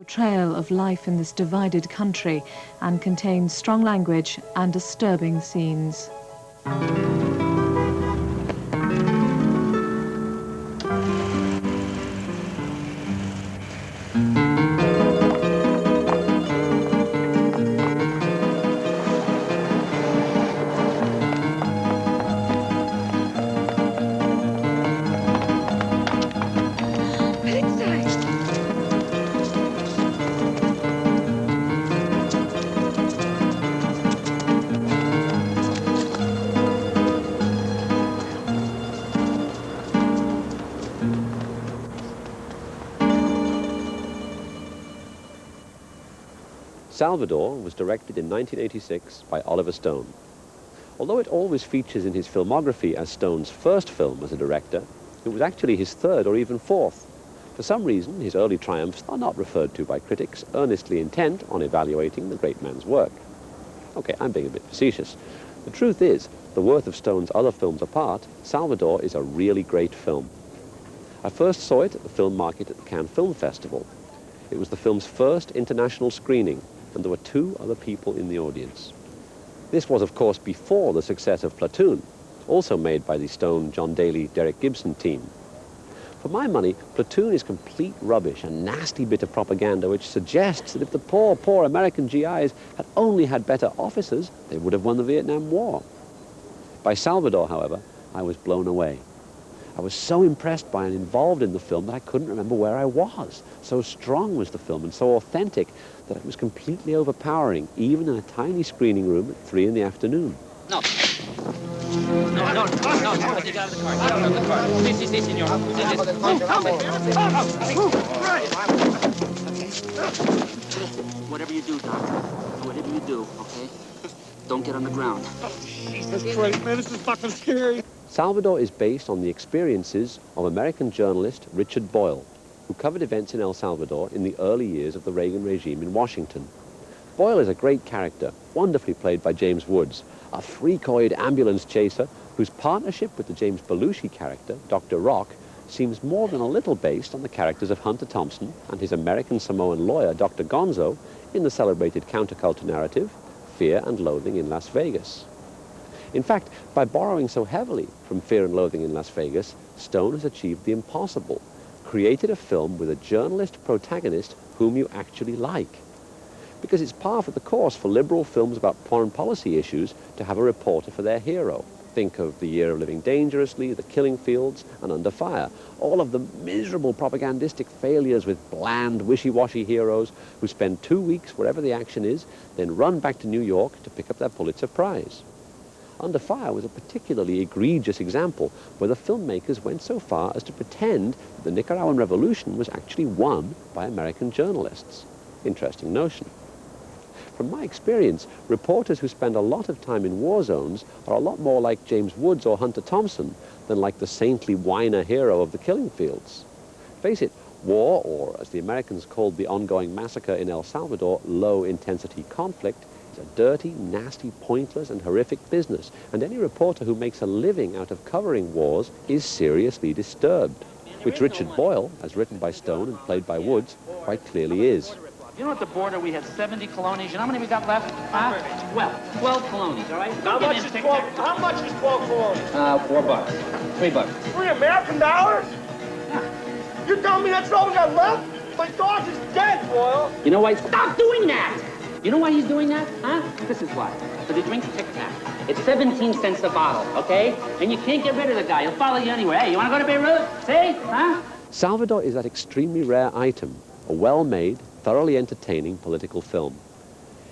Portrayal of life in this divided country and contains strong language and disturbing scenes. Salvador was directed in 1986 by Oliver Stone. Although it always features in his filmography as Stone's first film as a director, it was actually his third or even fourth. For some reason, his early triumphs are not referred to by critics earnestly intent on evaluating the great man's work. Okay, I'm being a bit facetious. The truth is, the worth of Stone's other films apart, Salvador is a really great film. I first saw it at the film market at the Cannes Film Festival. It was the film's first international screening, and there were 2 other people in the audience. This was, of course, before the success of Platoon, also made by the Stone, John Daly, Derek Gibson team. For my money, Platoon is complete rubbish, a nasty bit of propaganda which suggests that if the poor American GIs had only had better officers, they would have won the Vietnam War. By Salvador, however, I was blown away. I was so impressed by and involved in the film that I couldn't remember where I was. So strong was the film and so authentic that it was completely overpowering, even in a tiny screening room at 3 in the afternoon. No. No. Get out of the car. Get out of the car. Sí, señor. Whatever you do, Doctor. Whatever you do, okay? Don't get on the ground. Jesus Christ, man, this is fucking scary. Salvador is based on the experiences of American journalist Richard Boyle, who covered events in El Salvador in the early years of the Reagan regime in Washington. Boyle is a great character, wonderfully played by James Woods, a freakoid ambulance chaser whose partnership with the James Belushi character, Dr. Rock, seems more than a little based on the characters of Hunter Thompson and his American Samoan lawyer, Dr. Gonzo, in the celebrated counterculture narrative, Fear and Loathing in Las Vegas. In fact, by borrowing so heavily from Fear and Loathing in Las Vegas, Stone has achieved the impossible, created a film with a journalist protagonist whom you actually like. Because it's par for the course for liberal films about foreign policy issues to have a reporter for their hero. Think of The Year of Living Dangerously, The Killing Fields, and Under Fire. All of the miserable propagandistic failures with bland, wishy-washy heroes who spend 2 weeks wherever the action is, then run back to New York to pick up their Pulitzer Prize. Under Fire was a particularly egregious example where the filmmakers went so far as to pretend that the Nicaraguan Revolution was actually won by American journalists. Interesting notion. From my experience, reporters who spend a lot of time in war zones are a lot more like James Woods or Hunter Thompson than like the saintly whiner hero of The Killing Fields. Face it, war, or as the Americans called the ongoing massacre in El Salvador, low-intensity conflict, is a dirty, nasty, pointless, and horrific business, and any reporter who makes a living out of covering wars is seriously disturbed, which Richard Boyle, as written by Stone and played by Woods, quite clearly is. You know, at the border we had 70 colonies. You know how many we got left? Huh? 12 colonies, all right? How much is 12 colonies? $4. $3. $3 American dollars? Yeah. You're telling me that's all we got left? My dog is dead, Boyle. You know why? Stop doing that! You know why he's doing that? Huh? This is why. Because he drinks Tic Tac. It's 17 cents a bottle, okay? And you can't get rid of the guy. He'll follow you anywhere. Hey, you want to go to Beirut? See? Huh? Salvador is that extremely rare item, a well-made, thoroughly entertaining political film.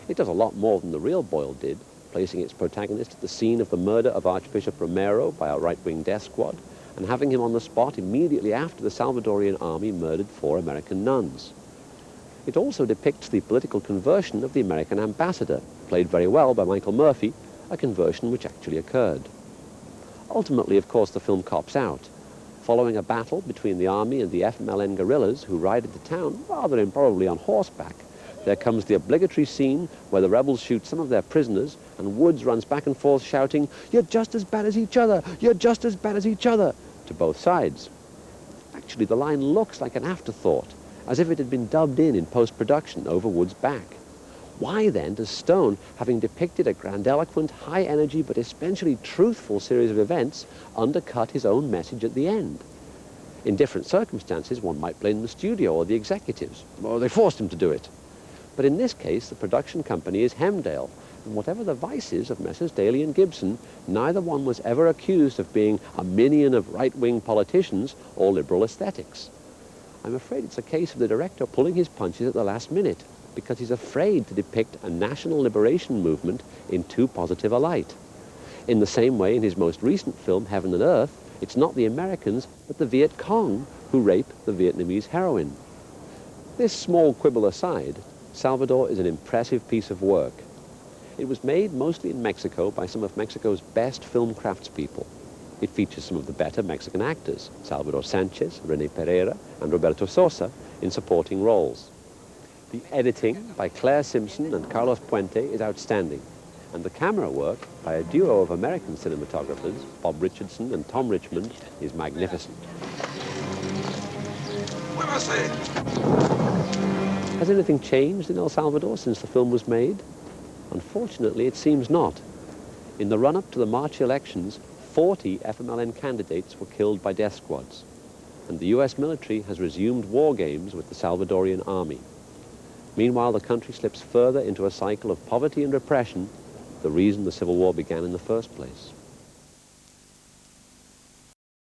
It does a lot more than the real Boyle did, placing its protagonist at the scene of the murder of Archbishop Romero by a right-wing death squad, and having him on the spot immediately after the Salvadorian army murdered 4 American nuns. It also depicts the political conversion of the American ambassador, played very well by Michael Murphy, a conversion which actually occurred. Ultimately, of course, the film cops out. Following a battle between the army and the FMLN guerrillas who ride into town, rather improbably on horseback, there comes the obligatory scene where the rebels shoot some of their prisoners and Woods runs back and forth shouting, "You're just as bad as each other! You're just as bad as each other!" to both sides. Actually, the line looks like an afterthought, as if it had been dubbed in post-production over Wood's back. Why then does Stone, having depicted a grandiloquent, high-energy but essentially truthful series of events, undercut his own message at the end? In different circumstances, one might blame the studio or the executives, or they forced him to do it. But in this case, the production company is Hemdale, and whatever the vices of Messrs. Daly and Gibson, neither one was ever accused of being a minion of right-wing politicians or liberal aesthetics. I'm afraid it's a case of the director pulling his punches at the last minute, because he's afraid to depict a national liberation movement in too positive a light. In the same way, in his most recent film, Heaven and Earth, it's not the Americans, but the Viet Cong who rape the Vietnamese heroine. This small quibble aside, Salvador is an impressive piece of work. It was made mostly in Mexico by some of Mexico's best film craftspeople. It features some of the better Mexican actors, Salvador Sanchez, René Pereira, and Roberto Sosa, in supporting roles. The editing by Claire Simpson and Carlos Puente is outstanding, and the camera work by a duo of American cinematographers, Bob Richardson and Tom Richmond, is magnificent. Has anything changed in El Salvador since the film was made? Unfortunately, it seems not. In the run-up to the March elections, 40 FMLN candidates were killed by death squads, and the US military has resumed war games with the Salvadorian army. Meanwhile, the country slips further into a cycle of poverty and repression, the reason the Civil War began in the first place.